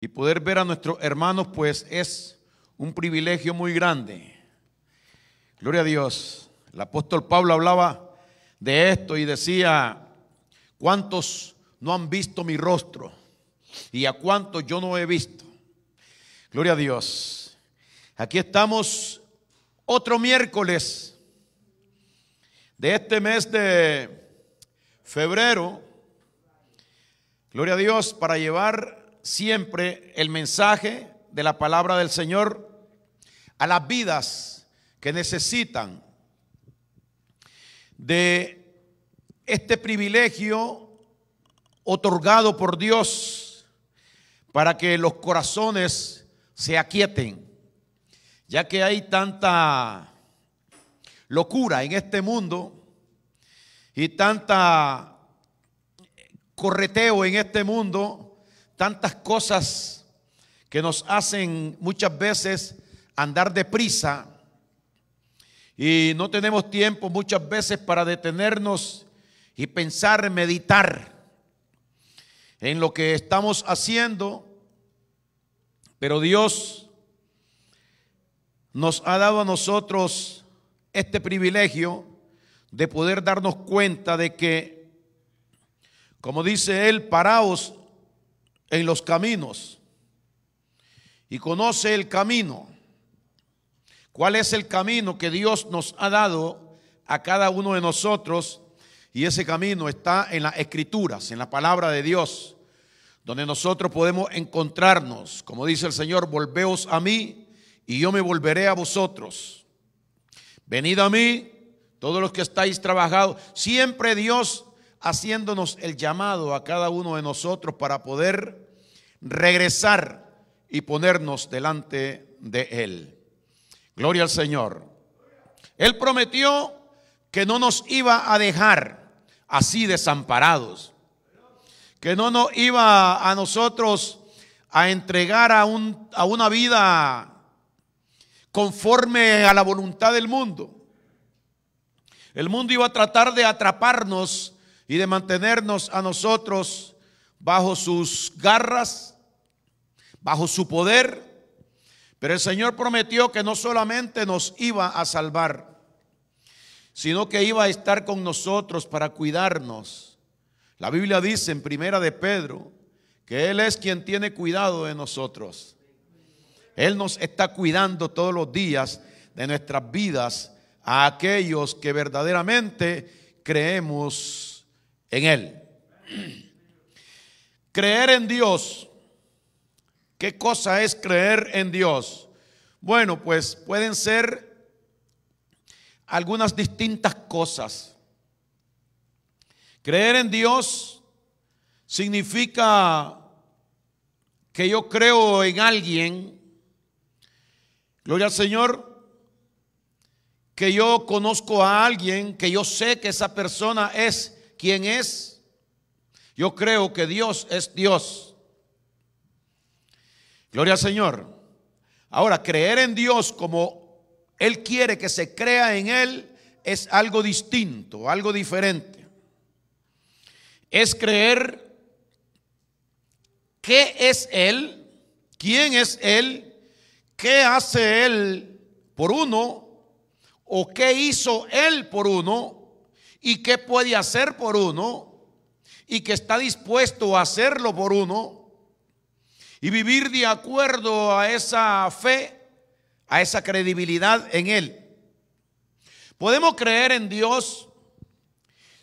Y poder ver a nuestros hermanos, pues es un privilegio muy grande. Gloria a Dios. El apóstol Pablo hablaba de esto y decía: ¿cuántos no han visto mi rostro? Y a cuántos yo no he visto. Gloria a Dios. Aquí estamos otro miércoles de este mes de febrero. Gloria a Dios, para llevar siempre el mensaje de la palabra del Señor a las vidas que necesitan de este privilegio otorgado por Dios para que los corazones se aquieten, ya que hay tanta locura en este mundo y tanta correteo en este mundo, tantas cosas que nos hacen muchas veces andar deprisa y no tenemos tiempo muchas veces para detenernos y pensar, meditar en lo que estamos haciendo. Pero Dios nos ha dado a nosotros este privilegio de poder darnos cuenta de que, como dice Él, paraos en los caminos y conoce el camino. ¿Cuál es el camino que Dios nos ha dado a cada uno de nosotros? Y ese camino está en las Escrituras, en la palabra de Dios, donde nosotros podemos encontrarnos. Como dice el Señor: volveos a mí y yo me volveré a vosotros. Venid a mí, todos los que estáis trabajados. Siempre Dios haciéndonos el llamado a cada uno de nosotros para poder regresar y ponernos delante de Él. Gloria al Señor. Él prometió que no nos iba a dejar así desamparados, que no nos iba a nosotros a entregar a una vida conforme a la voluntad del mundo. El mundo iba a tratar de atraparnos y de mantenernos a nosotros bajo sus garras, bajo su poder. Pero el Señor prometió que no solamente nos iba a salvar, sino que iba a estar con nosotros para cuidarnos. La Biblia dice en Primera de Pedro que Él es quien tiene cuidado de nosotros. Él nos está cuidando todos los días de nuestras vidas a aquellos que verdaderamente creemos en Él. Creer en Dios. ¿Qué cosa es creer en Dios? Bueno, pues pueden ser algunas distintas cosas. Creer en Dios significa que yo creo en alguien, gloria al Señor, que yo conozco a alguien, que yo sé que esa persona es quien es. Yo creo que Dios es Dios. Gloria al Señor. Ahora, creer en Dios como Él quiere que se crea en Él es algo distinto, algo diferente. Es creer qué es Él, quién es Él, qué hace Él por uno, o qué hizo Él por uno, y qué puede hacer por uno, y que está dispuesto a hacerlo por uno, y vivir de acuerdo a esa fe, a esa credibilidad en Él. Podemos creer en Dios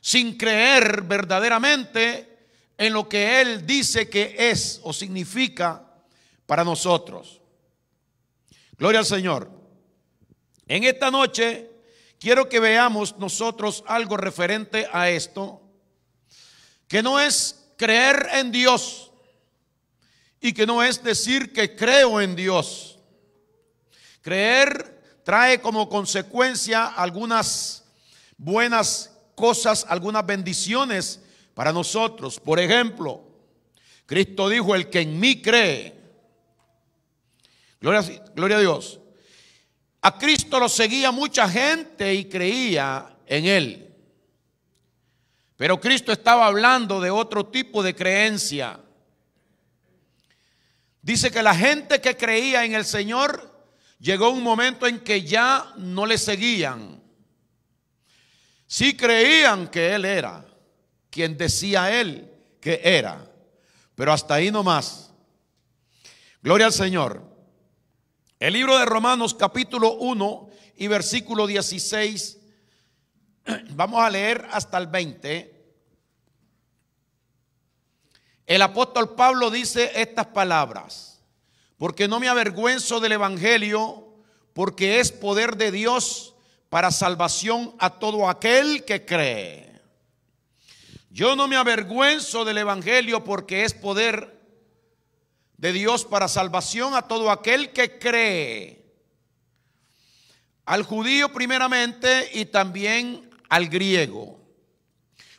sin creer verdaderamente en lo que Él dice que es o significa para nosotros. Gloria al Señor. En esta noche quiero que veamos nosotros algo referente a esto, que no es creer en Dios y que no es decir que creo en Dios. Creer trae como consecuencia algunas buenas cosas, algunas bendiciones para nosotros. Por ejemplo, Cristo dijo: el que en mí cree. Gloria a Dios. A Cristo lo seguía mucha gente y creía en Él. Pero Cristo estaba hablando de otro tipo de creencia. Dice que la gente que creía en el Señor llegó un momento en que ya no le seguían. Sí creían que Él era quien decía Él que era, pero hasta ahí nomás. Gloria al Señor. El libro de Romanos capítulo 1 y versículo 16, vamos a leer hasta el 20. El apóstol Pablo dice estas palabras: porque no me avergüenzo del evangelio, porque es poder de Dios para salvación a todo aquel que cree. Yo no me avergüenzo del evangelio porque es poder de Dios para salvación a todo aquel que cree. Al judío primeramente y también al griego.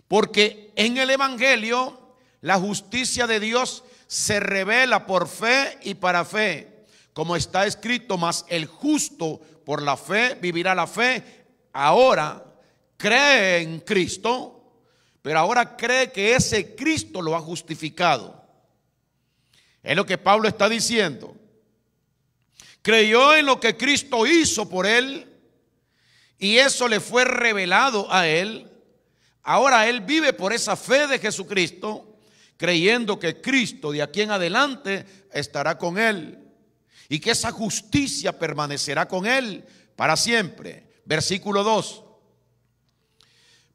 Porque en el evangelio la justicia de Dios se revela por fe y para fe. Como está escrito, mas el justo por la fe vivirá la fe. Ahora cree en Cristo, pero ahora cree que ese Cristo lo ha justificado. Es lo que Pablo está diciendo. Creyó en lo que Cristo hizo por él y eso le fue revelado a él. Ahora él vive por esa fe de Jesucristo, creyendo que Cristo de aquí en adelante estará con él y que esa justicia permanecerá con él para siempre. Versículo 2.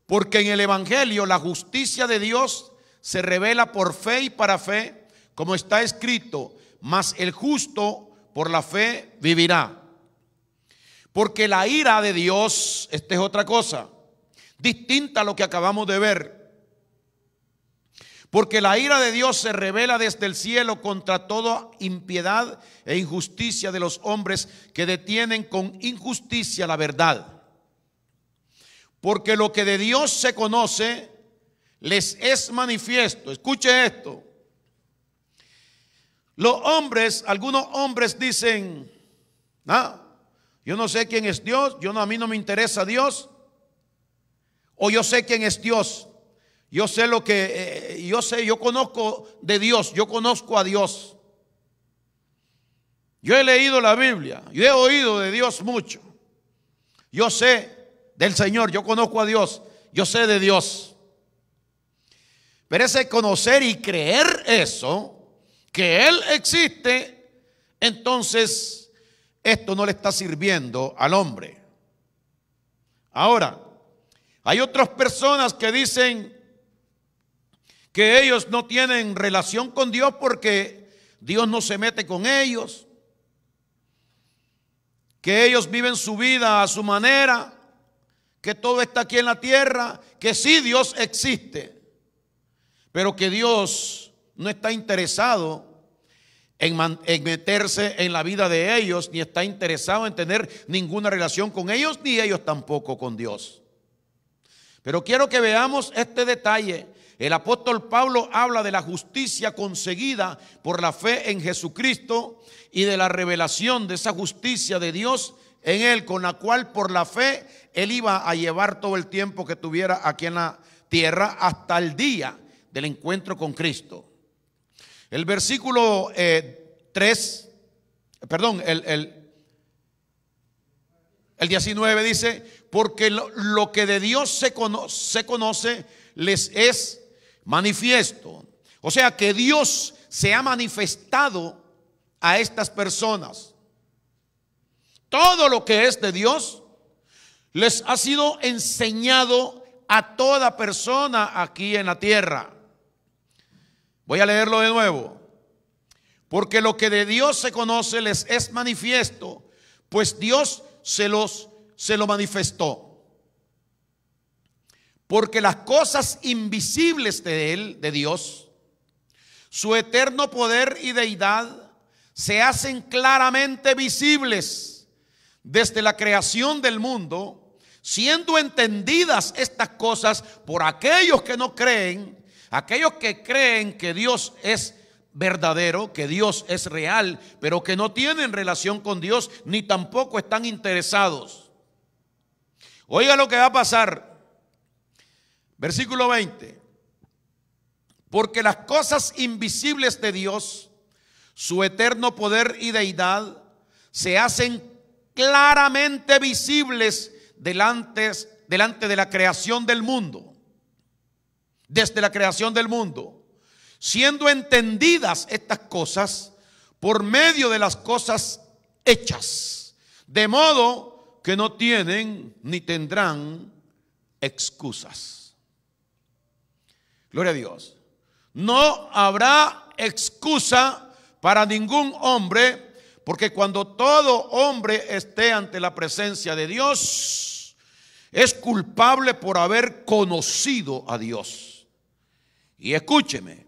Porque en el evangelio la justicia de Dios se revela por fe y para fe, como está escrito, mas el justo por la fe vivirá. Porque la ira de Dios, esta es otra cosa, distinta a lo que acabamos de ver. Porque la ira de Dios se revela desde el cielo contra toda impiedad e injusticia de los hombres que detienen con injusticia la verdad. Porque lo que de Dios se conoce les es manifiesto. Escuche esto. Los hombres, algunos hombres dicen, yo no sé quién es Dios, a mí no me interesa Dios, o yo sé quién es Dios, yo sé lo que, yo conozco de Dios, yo conozco a Dios. Yo he leído la Biblia, yo he oído de Dios mucho, yo sé del Señor, yo conozco a Dios, yo sé de Dios. Pero ese conocer y creer eso, que Él existe, entonces esto no le está sirviendo al hombre. Ahora, hay otras personas que dicen que ellos no tienen relación con Dios porque Dios no se mete con ellos, que ellos viven su vida a su manera, que todo está aquí en la tierra, que sí Dios existe, pero que Dios no está interesado en meterse en la vida de ellos, ni está interesado en tener ninguna relación con ellos, ni ellos tampoco con Dios. Pero quiero que veamos este detalle. El apóstol Pablo habla de la justicia conseguida por la fe en Jesucristo y de la revelación de esa justicia de Dios en él, con la cual por la fe él iba a llevar todo el tiempo que tuviera aquí en la tierra hasta el día del encuentro con Cristo. El versículo 3, perdón, el 19 dice, porque lo que de Dios se conoce les es manifiesto. O sea que Dios se ha manifestado a estas personas. Todo lo que es de Dios les ha sido enseñado a toda persona aquí en la tierra. Voy a leerlo de nuevo. Porque lo que de Dios se conoce les es manifiesto, pues Dios se lo manifestó. Porque las cosas invisibles de Él, de Dios, su eterno poder y deidad, se hacen claramente visibles desde la creación del mundo, siendo entendidas estas cosas por aquellos que no creen. Aquellos que creen que Dios es verdadero, que Dios es real, pero que no tienen relación con Dios, ni tampoco están interesados. Oiga lo que va a pasar. Versículo 20. Porque las cosas invisibles de Dios, su eterno poder y deidad se hacen claramente visibles delante de la creación del mundo, desde la creación del mundo, siendo entendidas estas cosas por medio de las cosas hechas, de modo que no tienen ni tendrán excusas. Gloria a Dios. No habrá excusa para ningún hombre, porque cuando todo hombre esté ante la presencia de Dios, es culpable por haber conocido a Dios. Y escúcheme,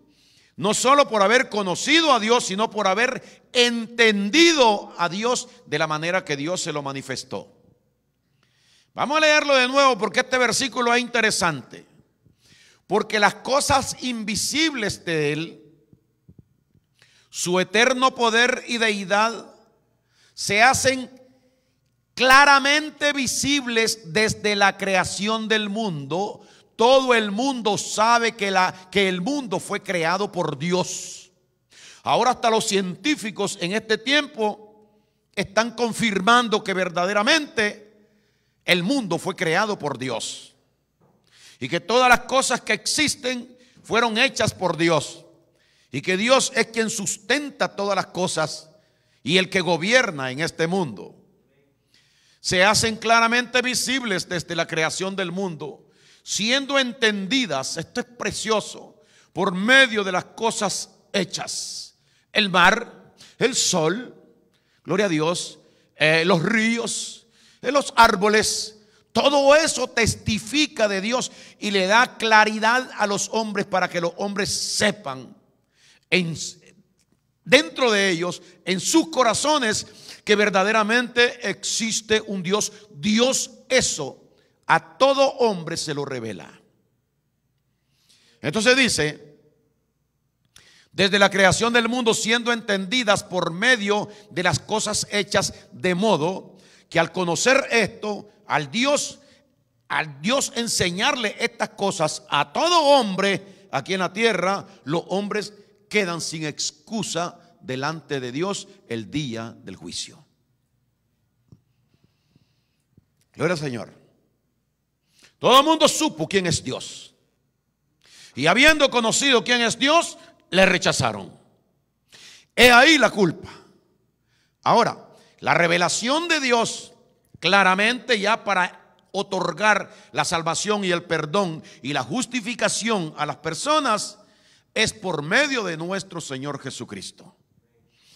no solo por haber conocido a Dios, sino por haber entendido a Dios de la manera que Dios se lo manifestó. Vamos a leerlo de nuevo porque este versículo es interesante. Porque las cosas invisibles de Él, su eterno poder y deidad, se hacen claramente visibles desde la creación del mundo. Todo el mundo sabe que el mundo fue creado por Dios. Ahora hasta los científicos en este tiempo están confirmando que verdaderamente el mundo fue creado por Dios. Y que todas las cosas que existen fueron hechas por Dios. Y que Dios es quien sustenta todas las cosas y el que gobierna en este mundo. Se hacen claramente visibles desde la creación del mundo, siendo entendidas, esto es precioso, por medio de las cosas hechas. El mar, el sol, gloria a Dios, los ríos, los árboles. Todo eso testifica de Dios y le da claridad a los hombres para que los hombres sepan dentro de ellos, en sus corazones, que verdaderamente existe un Dios. Dios eso a todo hombre se lo revela. Entonces dice, desde la creación del mundo siendo entendidas por medio de las cosas hechas, de modo que al conocer esto, al Dios enseñarle estas cosas a todo hombre aquí en la tierra, los hombres quedan sin excusa delante de Dios el día del juicio. Gloria al Señor. Todo el mundo supo quién es Dios. Y habiendo conocido quién es Dios, le rechazaron. He ahí la culpa. Ahora, la revelación de Dios claramente ya para otorgar la salvación y el perdón y la justificación a las personas es por medio de nuestro Señor Jesucristo.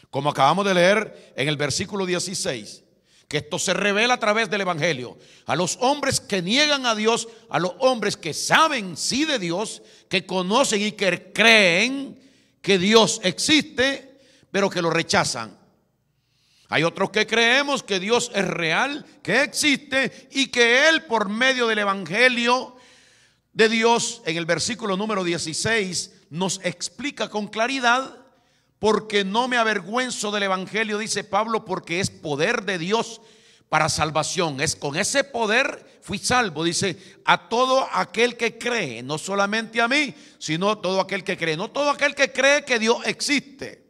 Como acabamos de leer en el versículo 16, que esto se revela a través del Evangelio a los hombres que niegan a Dios, a los hombres que saben sí de Dios, que conocen y que creen que Dios existe, pero que lo rechazan. Hay otros que creemos que Dios es real, que existe y que Él por medio del Evangelio de Dios en el versículo número 16 nos explica con claridad: porque no me avergüenzo del Evangelio, dice Pablo, porque es poder de Dios para salvación. Es con ese poder fui salvo, dice, a todo aquel que cree, no solamente a mí, sino todo aquel que cree. No todo aquel que cree que Dios existe,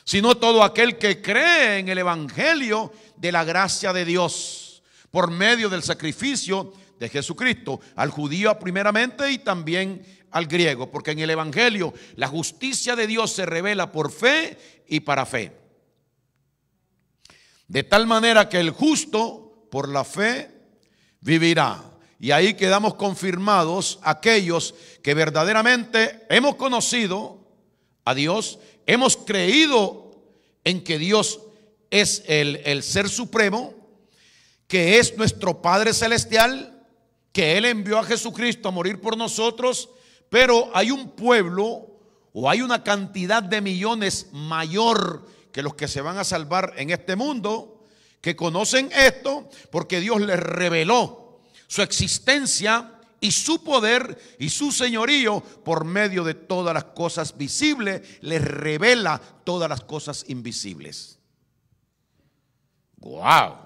sino todo aquel que cree en el Evangelio de la gracia de Dios por medio del sacrificio de Jesucristo, al judío primeramente y también al griego, porque en el Evangelio la justicia de Dios se revela por fe y para fe. De tal manera que el justo por la fe vivirá. Y ahí quedamos confirmados aquellos que verdaderamente hemos conocido a Dios, hemos creído en que Dios es el ser supremo, que es nuestro Padre Celestial, que Él envió a Jesucristo a morir por nosotros. Pero hay un pueblo o hay una cantidad de millones mayor que los que se van a salvar en este mundo, que conocen esto porque Dios les reveló su existencia y su poder y su señorío por medio de todas las cosas visibles. Les revela todas las cosas invisibles. ¡Wow!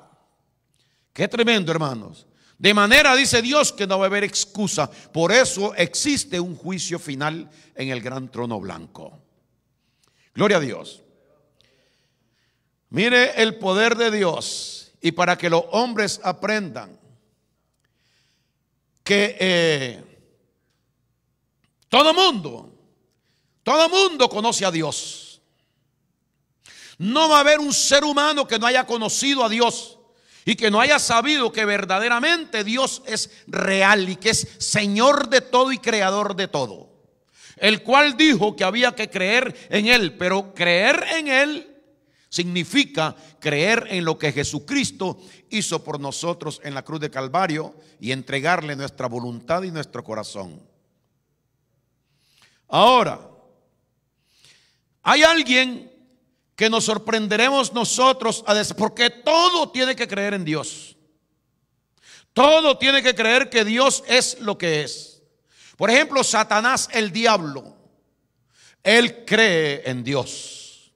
¡Qué tremendo, hermanos! De manera, dice Dios, que no va a haber excusa. Por eso existe un juicio final en el gran trono blanco. Gloria a Dios. Mire el poder de Dios, y para que los hombres aprendan que todo mundo conoce a Dios. No va a haber un ser humano que no haya conocido a Dios y que no haya sabido que verdaderamente Dios es real y que es Señor de todo y creador de todo, el cual dijo que había que creer en Él. Pero creer en Él significa creer en lo que Jesucristo hizo por nosotros en la cruz de Calvario y entregarle nuestra voluntad y nuestro corazón. Ahora, hay alguien que nos sorprenderemos nosotros a decir, porque todo tiene que creer en Dios. Todo tiene que creer que Dios es lo que es. Por ejemplo, Satanás, el diablo, él cree en Dios.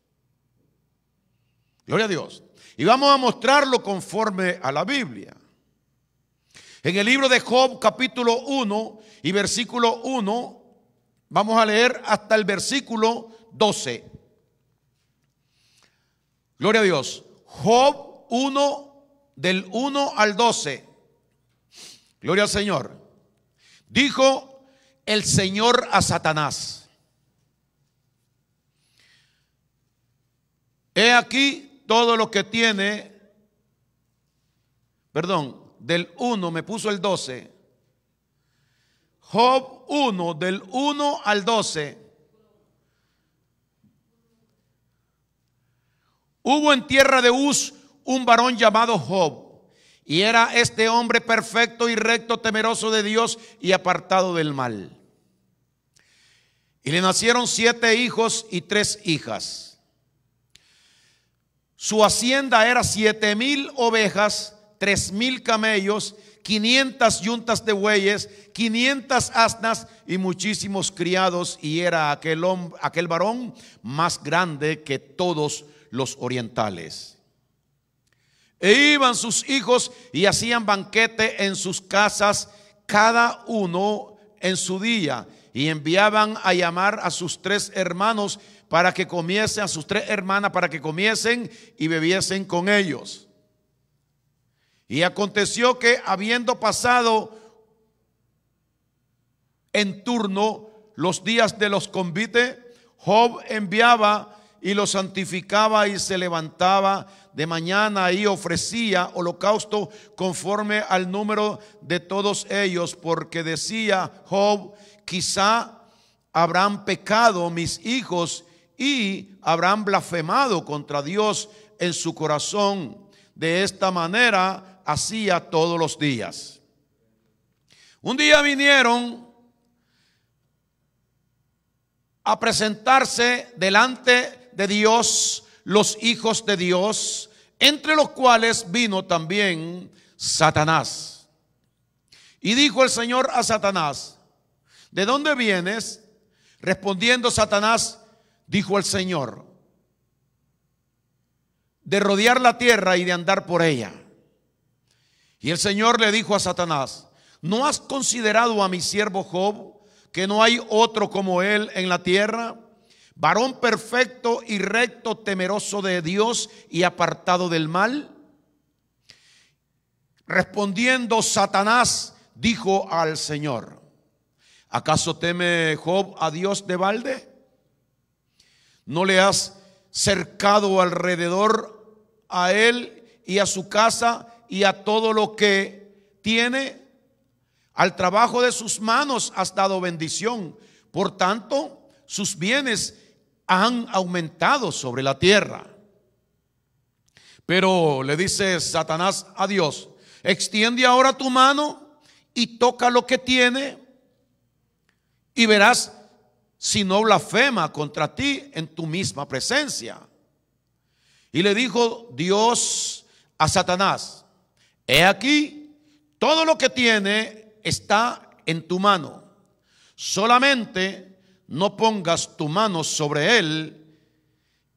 Gloria a Dios. Y vamos a mostrarlo conforme a la Biblia. En el libro de Job, capítulo 1 y versículo 1, vamos a leer hasta el versículo 12. Gloria a Dios. Job 1, del 1 al 12. Gloria al Señor. Dijo el Señor a Satanás: he aquí todo lo que tiene, del 1 me puso el 12. Job 1, del 1 al 12. Hubo en tierra de Uz un varón llamado Job, y era este hombre perfecto y recto, temeroso de Dios y apartado del mal. Y le nacieron 7 hijos y 3 hijas. Su hacienda era 7,000 ovejas, 3,000 camellos, 500 yuntas de bueyes, 500 asnas y muchísimos criados. Y era aquel varón más grande que todos los orientales. E iban sus hijos y hacían banquete en sus casas, cada uno en su día, y enviaban a llamar a sus 3 hermanos para que comiesen, a sus 3 hermanas para que comiesen y bebiesen con ellos. Y aconteció que, habiendo pasado en turno los días de los convites, Job enviaba y los santificaba, y se levantaba de mañana y ofrecía holocausto conforme al número de todos ellos, porque decía Job: quizá habrán pecado mis hijos y habrán blasfemado contra Dios en su corazón. De esta manera hacía todos los días. Un día vinieron a presentarse delante de Dios los hijos de Dios, entre los cuales vino también Satanás. Y dijo el Señor a Satanás: ¿de dónde vienes? Respondiendo Satanás, dijo el Señor: de rodear la tierra y de andar por ella. Y el Señor le dijo a Satanás: ¿no has considerado a mi siervo Job, que no hay otro como él en la tierra? Varón perfecto y recto, temeroso de Dios y apartado del mal. Respondiendo Satanás, dijo al Señor: ¿acaso teme Job a Dios de balde? ¿No le has cercado alrededor a él y a su casa y a todo lo que tiene? Al trabajo de sus manos has dado bendición. Por tanto, sus bienes han aumentado sobre la tierra. Pero le dice Satanás a Dios: extiende ahora tu mano y toca lo que tiene, y verás si no blasfema contra ti en tu misma presencia. Y le dijo Dios a Satanás: he aquí, todo lo que tiene está en tu mano, solamente no pongas tu mano sobre él.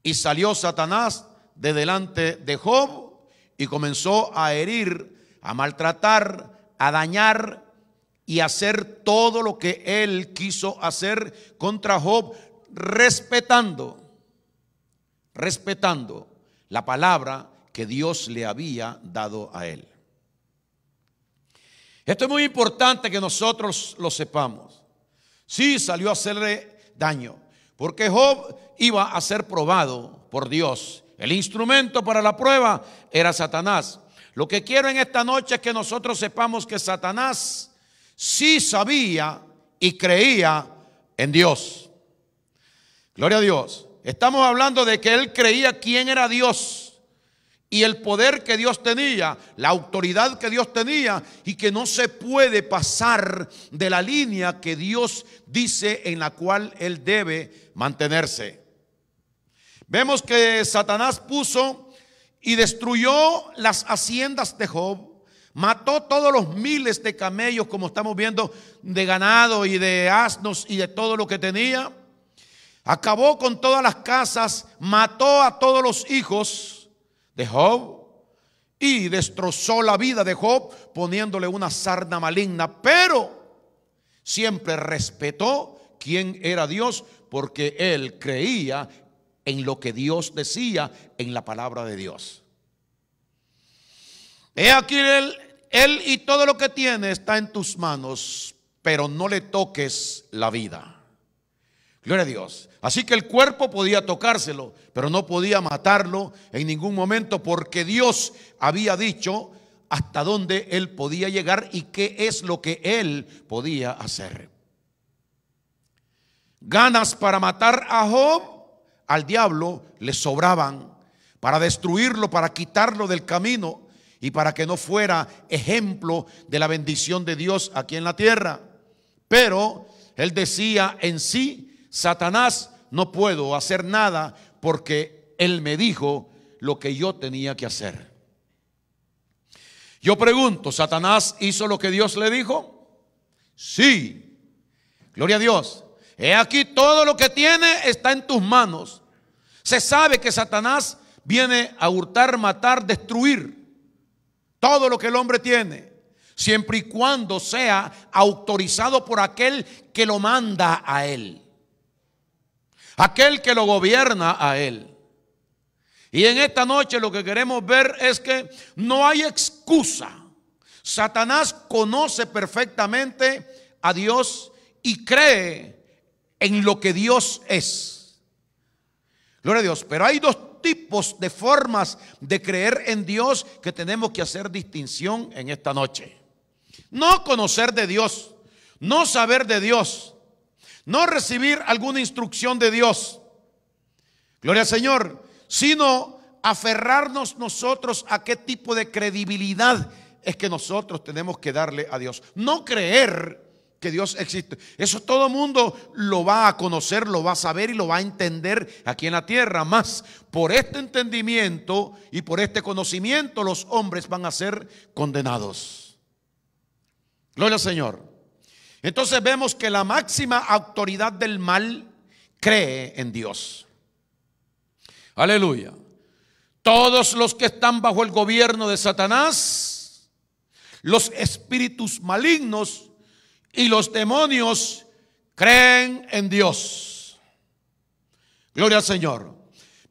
Y salió Satanás de delante de Job y comenzó a herir, a maltratar, a dañar y a hacer todo lo que él quiso hacer contra Job, respetando respetando la palabra que Dios le había dado a él. Esto es muy importante que nosotros lo sepamos. Sí, salió a hacerle daño, porque Job iba a ser probado por Dios. El instrumento para la prueba era Satanás. Lo que quiero en esta noche es que nosotros sepamos que Satanás sí sabía y creía en Dios. Gloria a Dios. Estamos hablando de que él creía quién era Dios y el poder que Dios tenía, la autoridad que Dios tenía, y que no se puede pasar de la línea que Dios dice en la cual él debe mantenerse. Vemos que Satanás puso y destruyó las haciendas de Job, mató todos los miles de camellos, como estamos viendo, de ganado y de asnos y de todo lo que tenía. Acabó con todas las casas, mató a todos los hijos de Job y destrozó la vida de Job poniéndole una sarna maligna, pero siempre respetó quién era Dios, porque él creía en lo que Dios decía en la palabra de Dios. He aquí él y todo lo que tiene está en tus manos, pero no le toques la vida. Gloria a Dios. Así que el cuerpo podía tocárselo, pero no podía matarlo en ningún momento, porque Dios había dicho hasta dónde él podía llegar y qué es lo que él podía hacer. Ganas para matar a Job, al diablo le sobraban para destruirlo, para quitarlo del camino y para que no fuera ejemplo de la bendición de Dios aquí en la tierra. Pero él decía en sí: Satanás, no puedo hacer nada porque él me dijo lo que yo tenía que hacer. Yo pregunto, ¿Satanás hizo lo que Dios le dijo? Sí. Gloria a Dios. He aquí, todo lo que tiene está en tus manos. Se sabe que Satanás viene a hurtar, matar, destruir todo lo que el hombre tiene, siempre y cuando sea autorizado por aquel que lo manda a él, aquel que lo gobierna a él. Y en esta noche lo que queremos ver es que no hay excusa. Satanás conoce perfectamente a Dios y cree en lo que Dios es. Gloria a Dios. Pero hay dos tipos de formas de creer en Dios que tenemos que hacer distinción en esta noche. No conocer de Dios, no saber de Dios, no recibir alguna instrucción de Dios, gloria al Señor, sino aferrarnos nosotros a qué tipo de credibilidad es que nosotros tenemos que darle a Dios. No creer que Dios existe. Eso todo el mundo lo va a conocer, lo va a saber y lo va a entender aquí en la tierra. Más por este entendimiento y por este conocimiento los hombres van a ser condenados. Gloria al Señor. Entonces vemos que la máxima autoridad del mal cree en Dios. Aleluya. Todos los que están bajo el gobierno de Satanás, los espíritus malignos y los demonios creen en Dios. Gloria al Señor.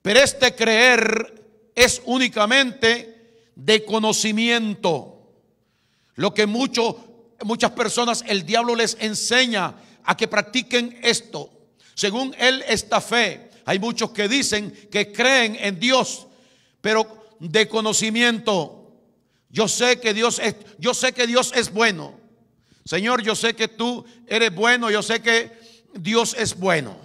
Pero este creer es únicamente de conocimiento. Lo que muchas personas, el diablo les enseña a que practiquen esto. Según él, esta fe, hay muchos que dicen que creen en Dios, pero de conocimiento. Yo sé que Dios es bueno. Señor, yo sé que tú eres bueno, yo sé que Dios es bueno.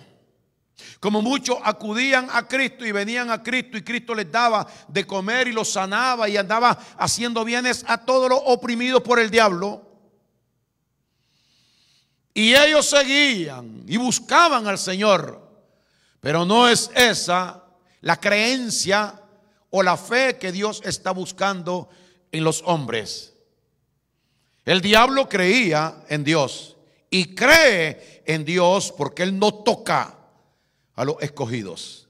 Como muchos acudían a Cristo y venían a Cristo y Cristo les daba de comer y los sanaba y andaba haciendo bienes a todos los oprimidos por el diablo. Y ellos seguían y buscaban al Señor. Pero no es esa la creencia o la fe que Dios está buscando en los hombres. El diablo creía en Dios y cree en Dios porque él no toca a los escogidos.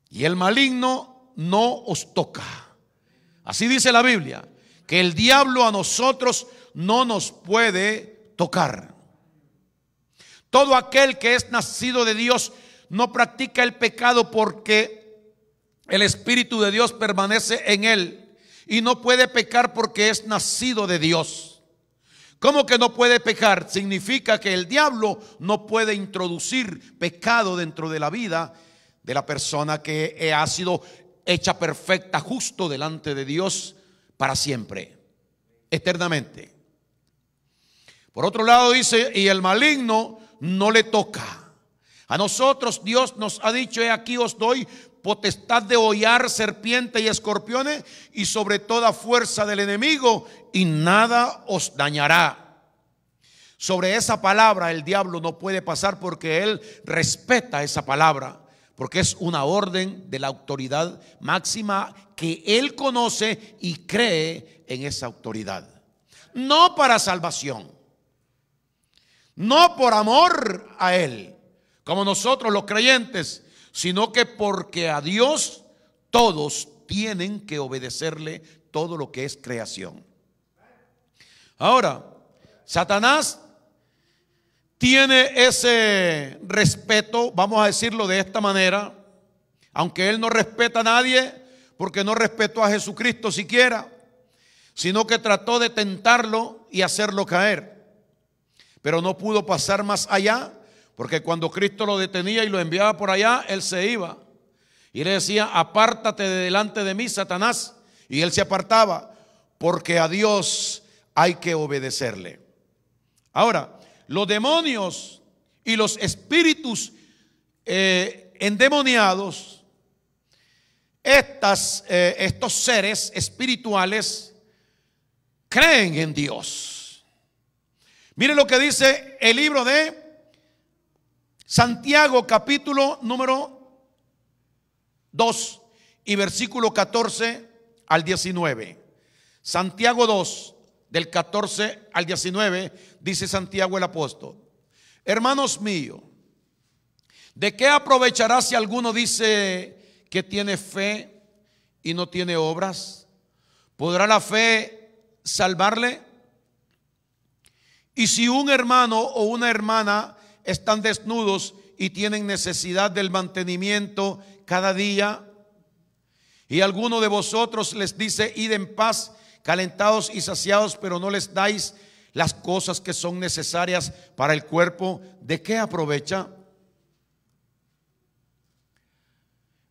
Y el maligno no os toca. Así dice la Biblia, que el diablo a nosotros no nos puede tocar. Todo aquel que es nacido de Dios no practica el pecado porque el Espíritu de Dios permanece en él y no puede pecar porque es nacido de Dios. ¿Cómo que no puede pecar? Significa que el diablo no puede introducir pecado dentro de la vida de la persona que ha sido hecha perfecta, justo delante de Dios para siempre, eternamente. Por otro lado dice, y el maligno no le toca. A nosotros Dios nos ha dicho: he aquí os doy potestad de hollar serpientes y escorpiones y sobre toda fuerza del enemigo, y nada os dañará. Sobre esa palabra el diablo no puede pasar porque él respeta esa palabra, porque es una orden de la autoridad máxima que él conoce y cree en esa autoridad. No para salvación, no por amor a él, como nosotros los creyentes, sino que porque a Dios todos tienen que obedecerle todo lo que es creación. Ahora, Satanás tiene ese respeto, vamos a decirlo de esta manera, aunque él no respeta a nadie, porque no respetó a Jesucristo siquiera, sino que trató de tentarlo y hacerlo caer, pero no pudo pasar más allá, porque cuando Cristo lo detenía y lo enviaba por allá, él se iba y le decía: apártate de delante de mí, Satanás, y él se apartaba, porque a Dios hay que obedecerle. Ahora, los demonios y los espíritus endemoniados, estos seres espirituales creen en Dios. Mire lo que dice el libro de Santiago, capítulo número 2 y versículo 14 al 19. Santiago 2, del 14 al 19, dice Santiago el apóstol: hermanos míos, ¿de qué aprovechará si alguno dice que tiene fe y no tiene obras? ¿Podrá la fe salvarle? Y si un hermano o una hermana están desnudos y tienen necesidad del mantenimiento cada día, y alguno de vosotros les dice: id en paz, calentados y saciados, pero no les dais las cosas que son necesarias para el cuerpo, ¿de qué aprovecha?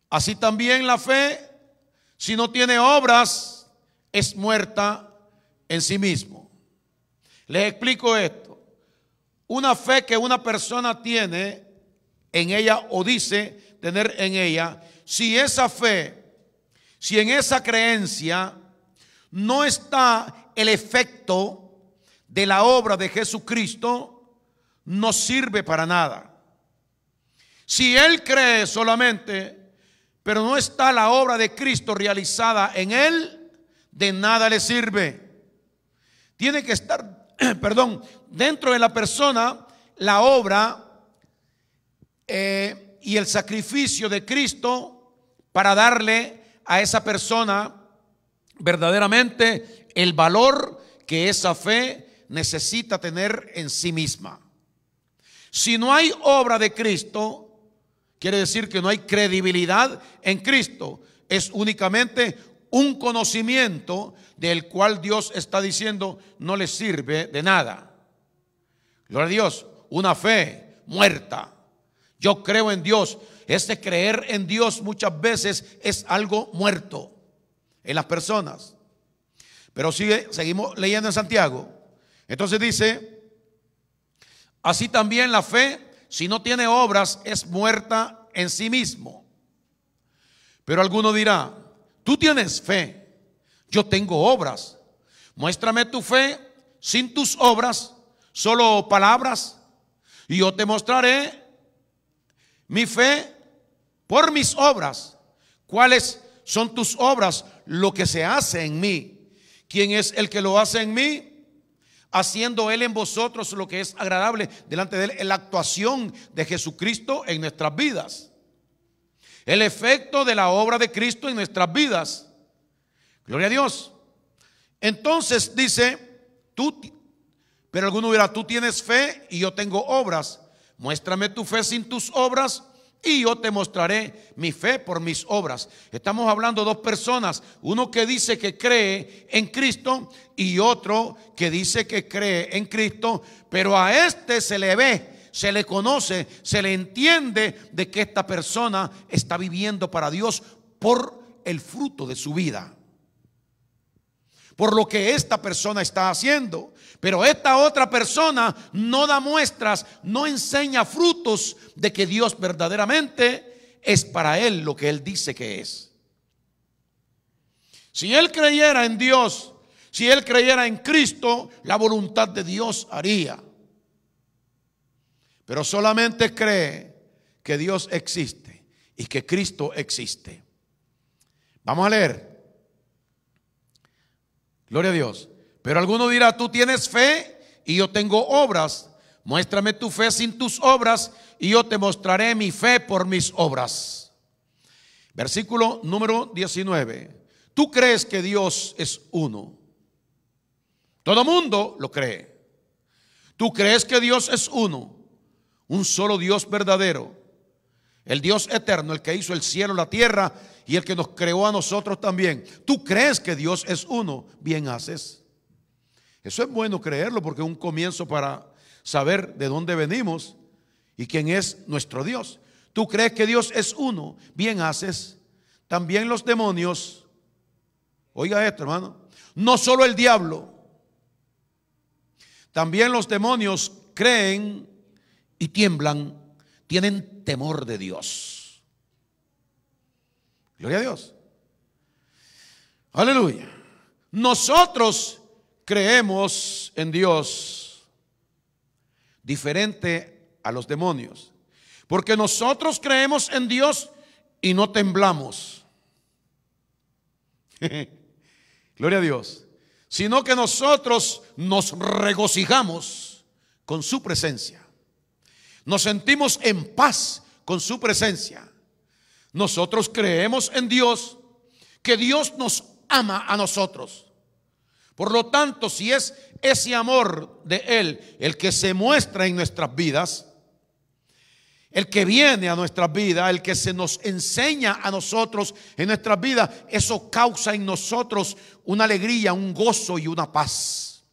Así también la fe, si no tiene obras, es muerta en sí mismo. Les explico esto. Una fe que una persona tiene en ella o dice tener en ella, si esa fe, si en esa creencia no está el efecto de la obra de Jesucristo, no sirve para nada. Si él cree solamente, pero no está la obra de Cristo realizada en él, de nada le sirve. Tiene que estar, dentro de la persona la obra y el sacrificio de Cristo para darle a esa persona verdaderamente el valor que esa fe necesita tener en sí misma. Si no hay obra de Cristo, quiere decir que no hay credibilidad en Cristo. Es únicamente un conocimiento del cual Dios está diciendo no le sirve de nada. Gloria a Dios. Una fe muerta. Yo creo en Dios. Ese creer en Dios muchas veces es algo muerto en las personas. Pero seguimos leyendo en Santiago. Entonces dice: así también la fe, si no tiene obras, es muerta en sí mismo. Pero alguno dirá: tú tienes fe, yo tengo obras. Muéstrame tu fe sin tus obras, solo palabras, y yo te mostraré mi fe por mis obras. ¿Cuáles son tus obras? Lo que se hace en mí. ¿Quién es el que lo hace en mí? Haciendo él en vosotros lo que es agradable delante de él, en la actuación de Jesucristo en nuestras vidas. El efecto de la obra de Cristo en nuestras vidas. Gloria a Dios. Entonces dice: pero alguno dirá: tú tienes fe y yo tengo obras. Muéstrame tu fe sin tus obras y yo te mostraré mi fe por mis obras. Estamos hablando de dos personas, uno que dice que cree en Cristo y otro que dice que cree en Cristo, pero a este se le ve, se le conoce, se le entiende de que esta persona está viviendo para Dios por el fruto de su vida, por lo que esta persona está haciendo. Pero esta otra persona no da muestras, no enseña frutos de que Dios verdaderamente es para él lo que él dice que es. Si él creyera en Dios, si él creyera en Cristo, la voluntad de Dios haría. Pero solamente cree que Dios existe y que Cristo existe. Vamos a leer. Gloria a Dios. Pero alguno dirá, tú tienes fe y yo tengo obras. Muéstrame tu fe sin tus obras y yo te mostraré mi fe por mis obras. Versículo número 19. Tú crees que Dios es uno. Todo mundo lo cree. Tú crees que Dios es uno. Un solo Dios verdadero. El Dios eterno, el que hizo el cielo, la tierra y el que nos creó a nosotros también. Tú crees que Dios es uno. Bien haces. Eso es bueno creerlo porque es un comienzo para saber de dónde venimos y quién es nuestro Dios. Tú crees que Dios es uno, bien haces. También los demonios, oiga esto, hermano, no solo el diablo, también los demonios creen y tiemblan, tienen temor de Dios. Gloria a Dios. Aleluya. Nosotros creemos en Dios diferente a los demonios, porque nosotros creemos en Dios y no temblamos. Gloria a Dios. Sino que nosotros nos regocijamos con su presencia. Nos sentimos en paz con su presencia. Nosotros creemos en Dios, que Dios nos ama a nosotros. Por lo tanto, si es ese amor de Él el que se muestra en nuestras vidas, el que viene a nuestras vidas, el que se nos enseña a nosotros en nuestras vidas, eso causa en nosotros una alegría, un gozo y una paz.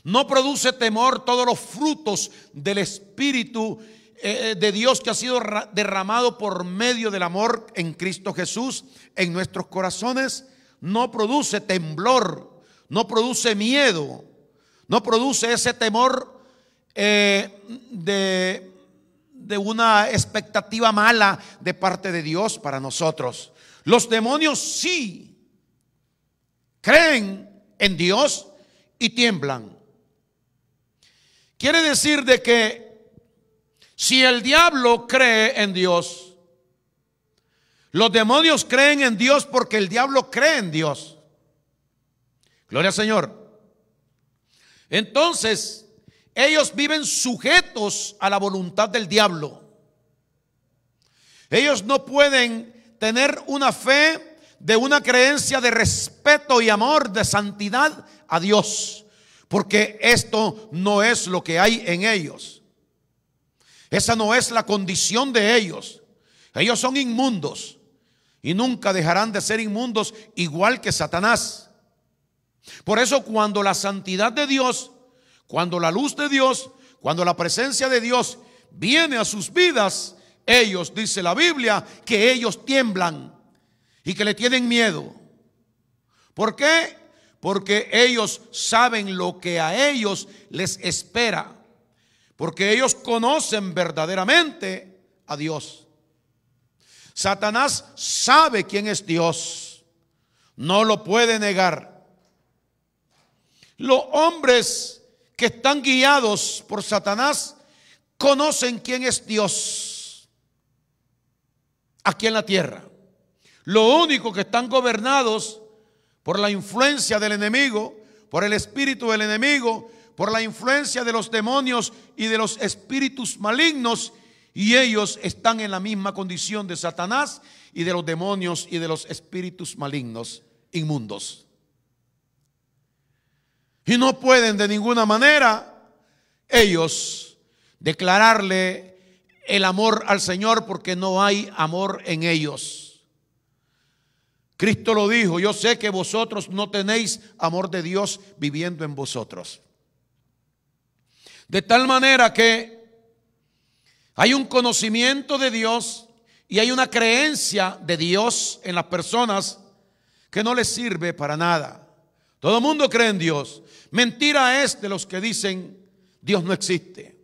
No produce temor todos los frutos del Espíritu de Dios que ha sido derramado por medio del amor en Cristo Jesús en nuestros corazones. No produce temblor, no produce miedo, no produce ese temor de una expectativa mala de parte de Dios para nosotros. Los demonios sí creen en Dios y tiemblan. Quiere decir de que si el diablo cree en Dios, los demonios creen en Dios porque el diablo cree en Dios. Gloria al Señor. Entonces, ellos viven sujetos a la voluntad del diablo. Ellos no pueden tener una fe de una creencia de respeto y amor, de santidad a Dios, porque esto no es lo que hay en ellos. Esa no es la condición de ellos. Ellos son inmundos y nunca dejarán de ser inmundos, igual que Satanás. Por eso cuando la santidad de Dios, cuando la luz de Dios, cuando la presencia de Dios viene a sus vidas, ellos, dice la Biblia, que ellos tiemblan y que le tienen miedo. ¿Por qué? Porque ellos saben lo que a ellos les espera. Porque ellos conocen verdaderamente a Dios. Satanás sabe quién es Dios. No lo puede negar. Los hombres que están guiados por Satanás conocen quién es Dios aquí en la tierra. Lo único que están gobernados por la influencia del enemigo, por el espíritu del enemigo, por la influencia de los demonios y de los espíritus malignos, y ellos están en la misma condición de Satanás y de los demonios y de los espíritus malignos inmundos. Y no pueden de ninguna manera ellos declararle el amor al Señor porque no hay amor en ellos. Cristo lo dijo: yo sé que vosotros no tenéis amor de Dios viviendo en vosotros. De tal manera que hay un conocimiento de Dios y hay una creencia de Dios en las personas que no les sirve para nada. Todo el mundo cree en Dios. Mentira es de los que dicen Dios no existe.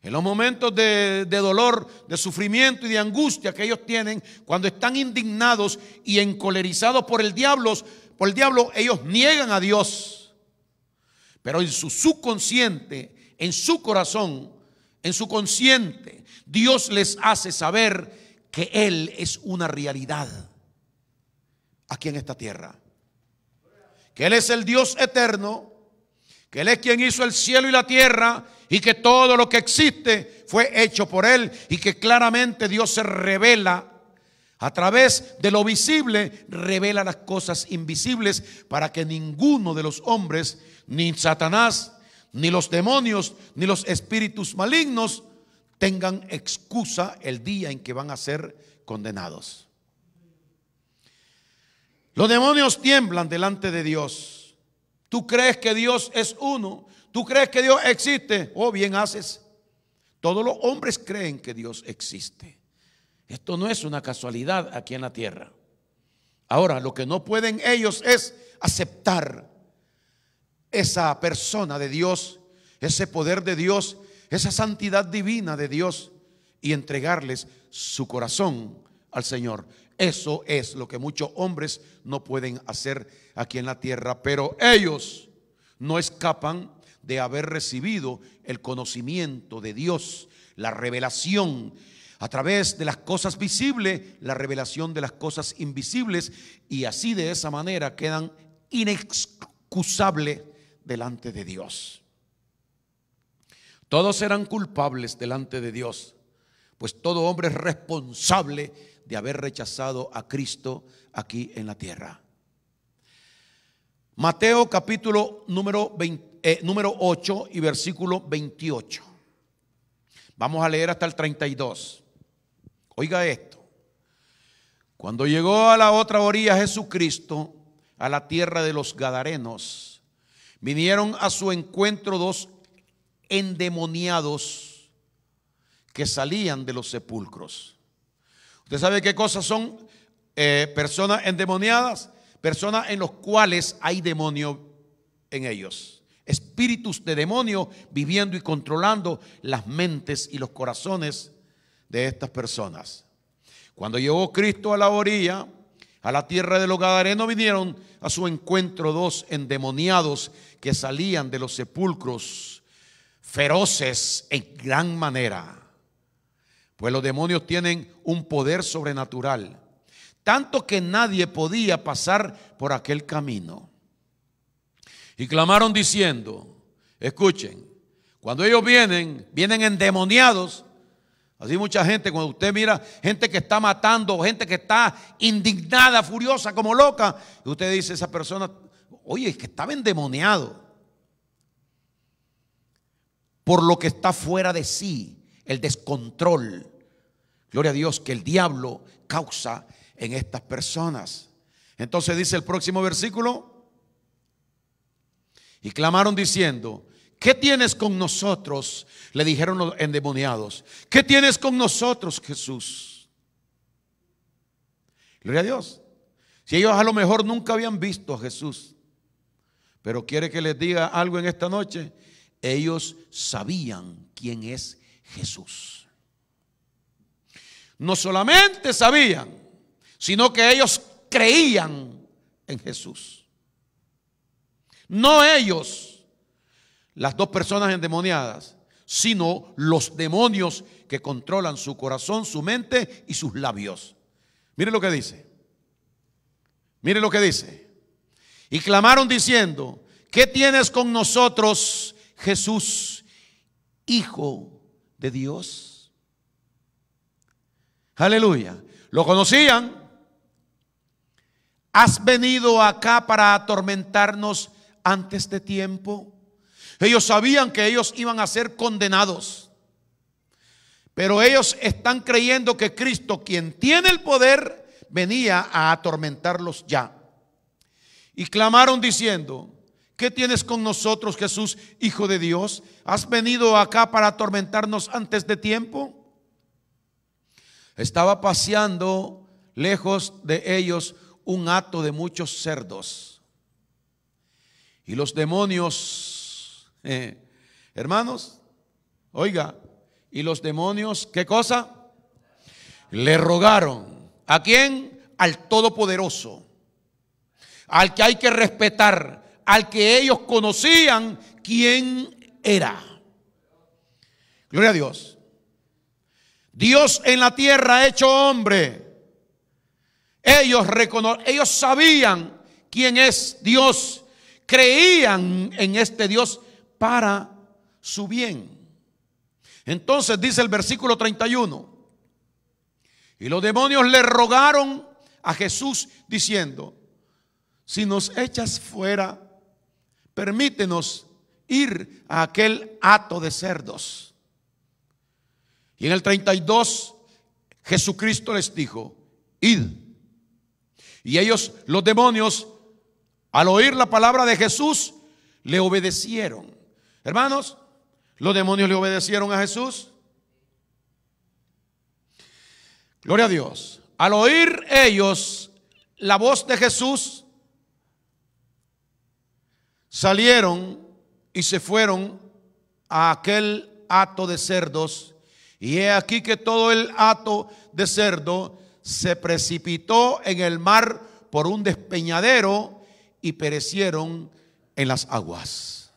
En los momentos de dolor, de sufrimiento y de angustia que ellos tienen, cuando están indignados y encolerizados por el diablo, ellos niegan a Dios. Pero en su subconsciente, en su corazón, en su consciente, Dios les hace saber que Él es una realidad aquí en esta tierra. Que Él es el Dios eterno, que Él es quien hizo el cielo y la tierra, y que todo lo que existe fue hecho por Él, y que claramente Dios se revela a través de lo visible, revela las cosas invisibles para que ninguno de los hombres, ni Satanás, ni los demonios, ni los espíritus malignos tengan excusa el día en que van a ser condenados. Los demonios tiemblan delante de Dios. ¿Tú crees que Dios es uno? ¿Tú crees que Dios existe? Oh, bien haces. Todos los hombres creen que Dios existe. Esto no es una casualidad aquí en la tierra. Ahora, lo que no pueden ellos es aceptar esa persona de Dios, ese poder de Dios, esa santidad divina de Dios, y entregarles su corazón al Señor. Eso es lo que muchos hombres no pueden hacer aquí en la tierra, pero ellos no escapan de haber recibido el conocimiento de Dios, la revelación a través de las cosas visibles, la revelación de las cosas invisibles, y así de esa manera quedan inexcusables delante de Dios. Todos serán culpables delante de Dios, pues todo hombre es responsable de haber rechazado a Cristo aquí en la tierra. Mateo capítulo número 8 y versículo 28. Vamos a leer hasta el 32. Oiga esto. Cuando llegó a la otra orilla Jesucristo, a la tierra de los Gadarenos, vinieron a su encuentro dos endemoniados que salían de los sepulcros. ¿Usted sabe qué cosas son personas endemoniadas? Personas en los cuales hay demonio en ellos. Espíritus de demonio viviendo y controlando las mentes y los corazones de estas personas. Cuando llegó Cristo a la orilla, a la tierra de los Gadarenos, vinieron a su encuentro dos endemoniados que salían de los sepulcros, feroces en gran manera. Pues los demonios tienen un poder sobrenatural, tanto que nadie podía pasar por aquel camino. Y clamaron diciendo, escuchen, cuando ellos vienen endemoniados. Así mucha gente, cuando usted mira gente que está matando, gente que está indignada, furiosa, como loca, y usted dice, esa persona, oye, es que estaba endemoniado por lo que está fuera de sí, el descontrol. Gloria a Dios, que el diablo causa en estas personas. Entonces dice el próximo versículo: y clamaron diciendo, ¿qué tienes con nosotros? Le dijeron los endemoniados, ¿qué tienes con nosotros, Jesús? Gloria a Dios. Si ellos a lo mejor nunca habían visto a Jesús, pero quiere que les diga algo en esta noche, ellos sabían quién es Jesús. No solamente sabían, sino que ellos creían en Jesús. No ellos, las dos personas endemoniadas, sino los demonios que controlan su corazón, su mente y sus labios. Mire lo que dice. Mire lo que dice. Y clamaron diciendo, ¿qué tienes con nosotros, Jesús, Hijo de Dios? Aleluya. Lo conocían. ¿Has venido acá para atormentarnos antes de tiempo? Ellos sabían que ellos iban a ser condenados, Pero ellos están creyendo que Cristo, quien tiene el poder, venía a atormentarlos ya. Y clamaron diciendo: ¿qué tienes con nosotros, Jesús, Hijo de Dios? ¿Has venido acá para atormentarnos antes de tiempo? Estaba paseando lejos de ellos un hato de muchos cerdos. Y los demonios, hermanos, oiga, y los demonios, ¿qué cosa? Le rogaron. ¿A quién? Al Todopoderoso, al que hay que respetar, al que ellos conocían quién era. Gloria a Dios. Dios en la tierra hecho hombre. Ellos sabían quién es Dios. Creían en este Dios para su bien. Entonces dice el versículo 31: y los demonios le rogaron a Jesús diciendo: si nos echas fuera, permítenos ir a aquel hato de cerdos. Y en el 32 Jesucristo les dijo: id. Y ellos, los demonios, al oír la palabra de Jesús, le obedecieron. Hermanos, ¿los demonios le obedecieron a Jesús? Gloria a Dios. Al oír ellos la voz de Jesús, salieron y se fueron a aquel hato de cerdos. Y he aquí que todo el hato de cerdo se precipitó en el mar por un despeñadero y perecieron en las aguas.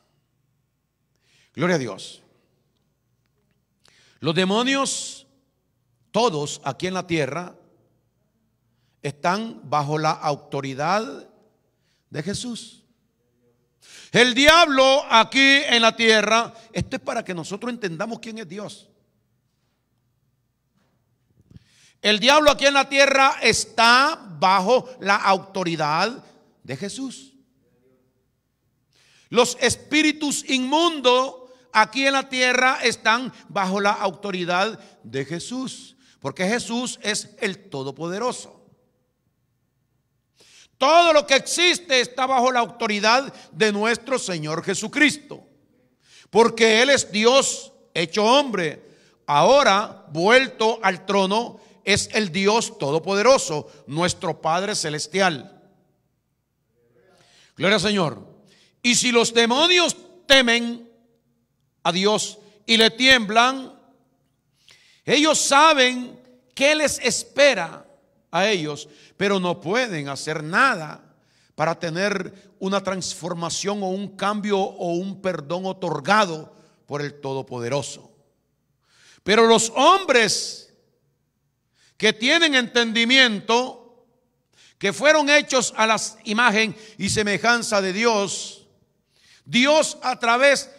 Gloria a Dios. Los demonios, todos aquí en la tierra, están bajo la autoridad de Jesús. El diablo aquí en la tierra, esto es para que nosotros entendamos quién es Dios. El diablo aquí en la tierra está bajo la autoridad de Jesús. Los espíritus inmundos aquí en la tierra están bajo la autoridad de Jesús, porque Jesús es el Todopoderoso. Todo lo que existe está bajo la autoridad de nuestro Señor Jesucristo, porque Él es Dios hecho hombre. Ahora, vuelto al trono, es el Dios Todopoderoso, nuestro Padre Celestial. Gloria al Señor. Y si los demonios temen a Dios y le tiemblan, ellos saben qué les espera a ellos, pero no pueden hacer nada para tener una transformación o un cambio o un perdón otorgado por el Todopoderoso. Pero los hombres que tienen entendimiento, que fueron hechos a la imagen y semejanza de Dios, Dios a través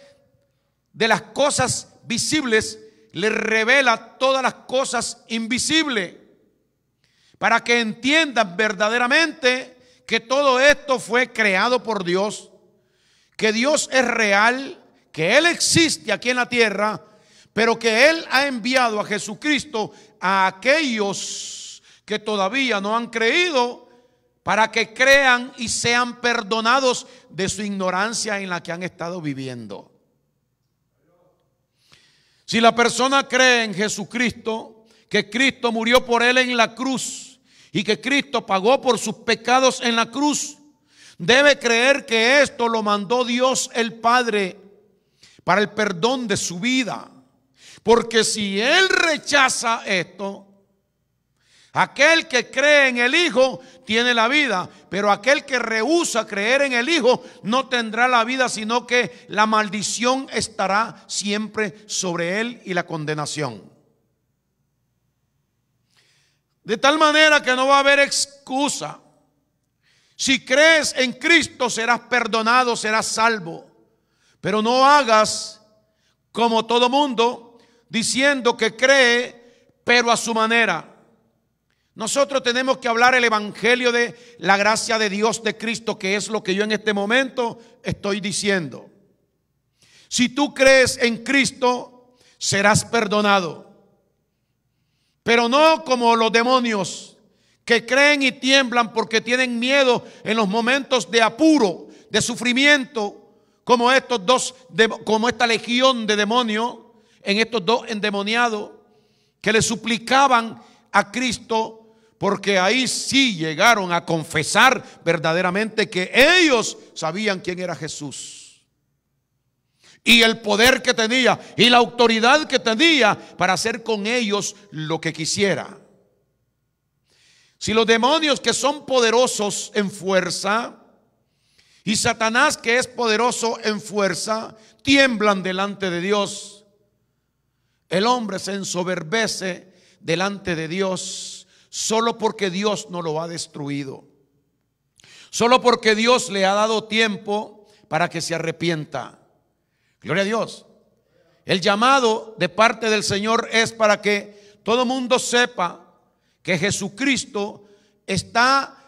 de las cosas visibles les revela todas las cosas invisibles, para que entiendan verdaderamente que todo esto fue creado por Dios, que Dios es real, que Él existe aquí en la tierra, pero que Él ha enviado a Jesucristo a aquellos que todavía no han creído, para que crean y sean perdonados de su ignorancia en la que han estado viviendo. Si la persona cree en Jesucristo, que Cristo murió por él en la cruz y que Cristo pagó por sus pecados en la cruz, debe creer que esto lo mandó Dios el Padre para el perdón de su vida. Porque si él rechaza esto, aquel que cree en el Hijo tiene la vida, pero aquel que rehúsa creer en el Hijo no tendrá la vida, sino que la maldición estará siempre sobre él y la condenación. De tal manera que no va a haber excusa. Si crees en Cristo serás perdonado, serás salvo. Pero no hagas como todo mundo, diciendo que cree, pero a su manera. Nosotros tenemos que hablar el evangelio de la gracia de Dios de Cristo, que es lo que yo en este momento estoy diciendo. Si tú crees en Cristo, serás perdonado. pero no como los demonios que creen y tiemblan porque tienen miedo en los momentos de apuro, de sufrimiento, como como esta legión de demonios, en estos dos endemoniados que le suplicaban a Cristo, porque ahí sí llegaron a confesar verdaderamente que ellos sabían quién era Jesús y el poder que tenía y la autoridad que tenía para hacer con ellos lo que quisiera. Si los demonios, que son poderosos en fuerza, y Satanás, que es poderoso en fuerza, tiemblan delante de Dios, el hombre se ensoberbece delante de Dios solo porque Dios no lo ha destruido, solo porque Dios le ha dado tiempo para que se arrepienta. Gloria a Dios. El llamado de parte del Señor es para que todo mundo sepa que Jesucristo está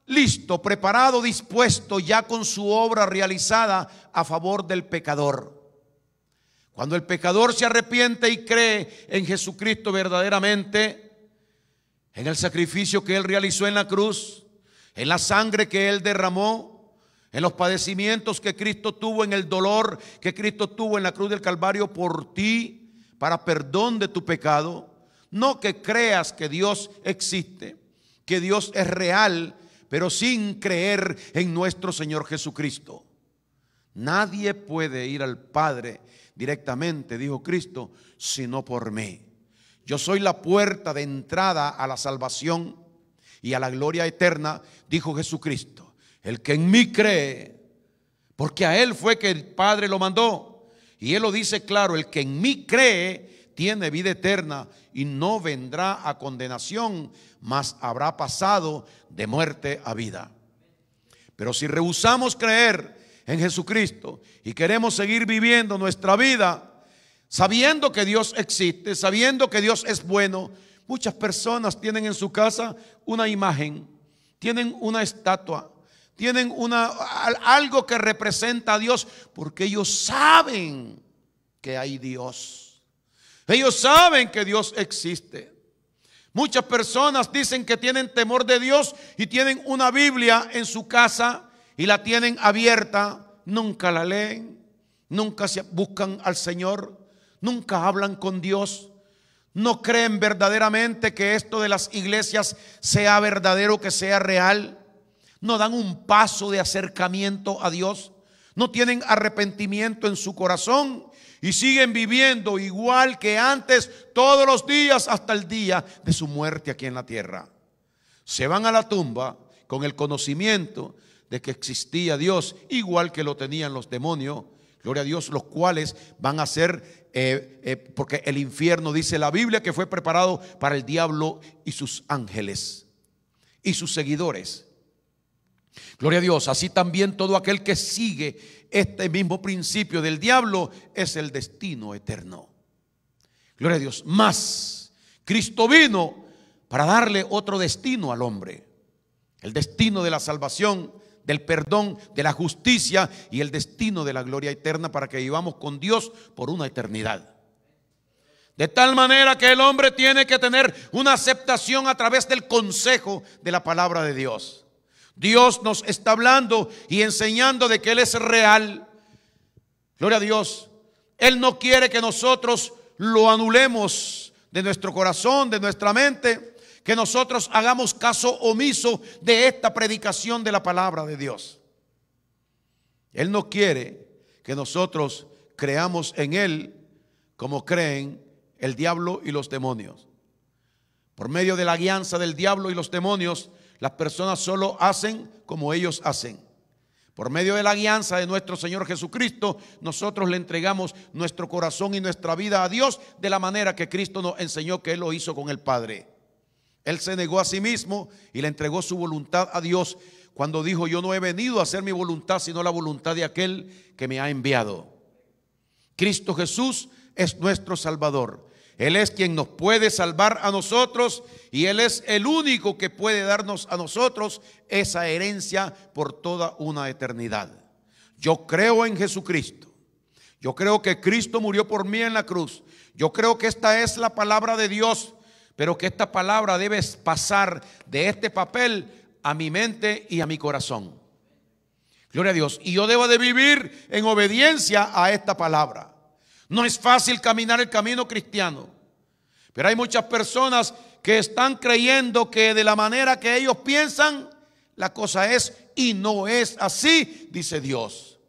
listo, preparado, dispuesto ya con su obra realizada a favor del pecador. Cuando el pecador se arrepiente y cree en Jesucristo verdaderamente, en el sacrificio que Él realizó en la cruz, en la sangre que Él derramó, en los padecimientos que Cristo tuvo, en el dolor que Cristo tuvo en la cruz del Calvario por ti, para perdón de tu pecado. No que creas que Dios existe, que Dios es real, pero sin creer en nuestro Señor Jesucristo. Nadie puede ir al Padre directamente, dijo Cristo, sino por mí. Yo soy la puerta de entrada a la salvación y a la gloria eterna, dijo Jesucristo. El que en mí cree, porque a Él fue que el Padre lo mandó. Y Él lo dice claro: el que en mí cree tiene vida eterna y no vendrá a condenación, mas habrá pasado de muerte a vida. Pero si rehusamos creer en Jesucristo y queremos seguir viviendo nuestra vida sabiendo que Dios existe, sabiendo que Dios es bueno, muchas personas tienen en su casa una imagen, tienen una estatua, tienen algo que representa a Dios, porque ellos saben que hay Dios. Ellos saben que Dios existe. Muchas personas dicen que tienen temor de Dios y tienen una Biblia en su casa y la tienen abierta, nunca la leen, nunca buscan al Señor, nunca hablan con Dios, no creen verdaderamente que esto de las iglesias sea verdadero, que sea real, no dan un paso de acercamiento a Dios, no tienen arrepentimiento en su corazón y siguen viviendo igual que antes, todos los días hasta el día de su muerte aquí en la tierra. Se van a la tumba con el conocimiento de que existía Dios, igual que lo tenían los demonios, gloria a Dios, los cuales van a ser, porque el infierno, dice la Biblia, que fue preparado para el diablo y sus ángeles y sus seguidores. Gloria a Dios. Así también todo aquel que sigue este mismo principio del diablo es el destino eterno. Gloria a Dios. Más, Cristo vino para darle otro destino al hombre: el destino de la salvación, del perdón, de la justicia y el destino de la gloria eterna, para que vivamos con Dios por una eternidad. De tal manera que el hombre tiene que tener una aceptación a través del consejo de la palabra de Dios. Dios nos está hablando y enseñando de que Él es real. Gloria a Dios. Él no quiere que nosotros lo anulemos de nuestro corazón, de nuestra mente, que nosotros hagamos caso omiso de esta predicación de la palabra de Dios. Él no quiere que nosotros creamos en Él como creen el diablo y los demonios. Por medio de la alianza del diablo y los demonios, las personas solo hacen como ellos hacen. Por medio de la alianza de nuestro Señor Jesucristo, nosotros le entregamos nuestro corazón y nuestra vida a Dios de la manera que Cristo nos enseñó que Él lo hizo con el Padre. Él se negó a sí mismo y le entregó su voluntad a Dios cuando dijo: yo no he venido a hacer mi voluntad, sino la voluntad de aquel que me ha enviado. Cristo Jesús es nuestro Salvador. Él es quien nos puede salvar a nosotros y Él es el único que puede darnos a nosotros esa herencia por toda una eternidad. Yo creo en Jesucristo. Yo creo que Cristo murió por mí en la cruz. Yo creo que esta es la palabra de Dios, pero que esta palabra debe pasar de este papel a mi mente y a mi corazón. Gloria a Dios. Y yo debo de vivir en obediencia a esta palabra. No es fácil caminar el camino cristiano, pero hay muchas personas que están creyendo que de la manera que ellos piensan, la cosa es, y no es así, dice Dios.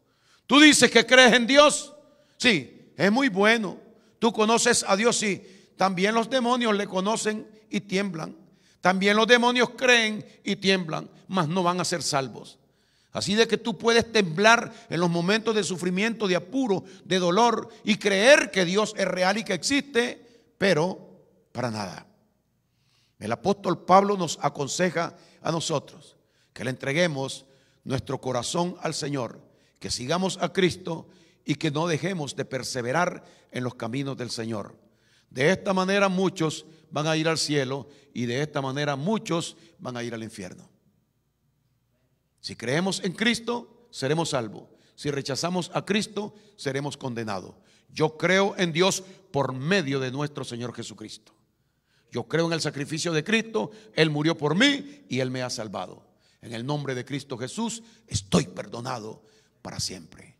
Tú dices que crees en Dios. Sí, es muy bueno. Tú conoces a Dios, sí. También los demonios le conocen y tiemblan. También los demonios creen y tiemblan, mas no van a ser salvos. Así de que tú puedes temblar en los momentos de sufrimiento, de apuro, de dolor y creer que Dios es real y que existe, pero para nada. El apóstol Pablo nos aconseja a nosotros que le entreguemos nuestro corazón al Señor, que sigamos a Cristo y que no dejemos de perseverar en los caminos del Señor. De esta manera muchos van a ir al cielo y de esta manera muchos van a ir al infierno. Si creemos en Cristo, seremos salvos. Si rechazamos a Cristo, seremos condenados. Yo creo en Dios por medio de nuestro Señor Jesucristo. Yo creo en el sacrificio de Cristo. Él murió por mí y Él me ha salvado. En el nombre de Cristo Jesús estoy perdonado para siempre.